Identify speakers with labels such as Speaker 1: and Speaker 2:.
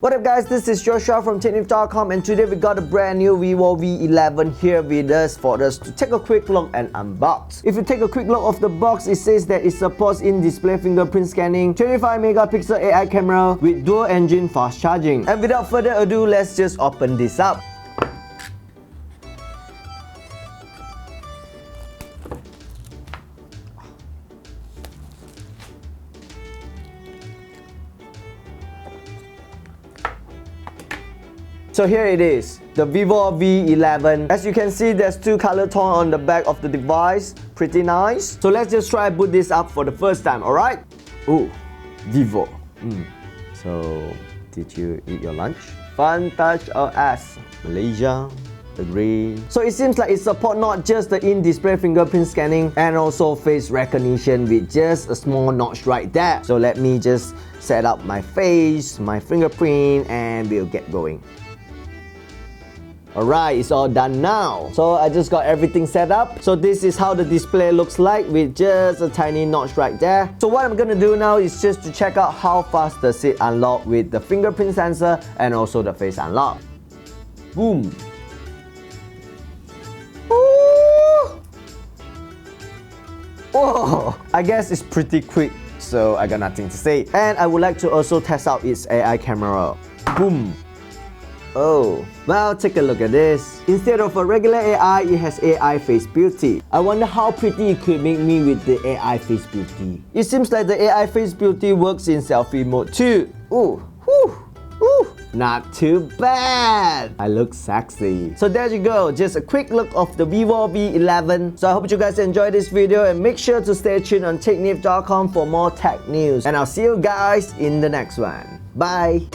Speaker 1: What up guys, this is Joshua from techniv.com and today we got a brand new Vivo V11 here with us for us to take a quick look and unbox. If you take a quick look of the box, it says that it supports in-display fingerprint scanning, 25 megapixel AI camera with dual engine fast charging. And without further ado, let's just open this up. So here it is, the Vivo V11. As you can see, there's two color tone on the back of the device. Pretty nice. So let's just try boot this up for the first time, alright? Ooh, Vivo. So, did you eat your lunch? Fun touch OS. Malaysia. Agree. So it seems like it supports not just the in-display fingerprint scanning and also face recognition with just a small notch right there. So let me just set up my face, my fingerprint, and we'll get going. Alright, it's all done now. So I just got everything set up. So this is how the display looks like with just a tiny notch right there. So what I'm gonna do now is just to check out how fast does it unlock with the fingerprint sensor and also the face unlock. Boom. Ooh. Oh, I guess it's pretty quick, so I got nothing to say. And I would like to also test out its AI camera. Boom. Oh, well, take a look at this. Instead of a regular AI, it has AI face beauty. I wonder how pretty it could make me with the AI face beauty. It seems like the AI face beauty works in selfie mode too. Ooh, whew, ooh, not too bad. I look sexy. So there you go, just a quick look of the Vivo V11. So I hope you guys enjoyed this video and make sure to stay tuned on techniv.com for more tech news. And I'll see you guys in the next one. Bye.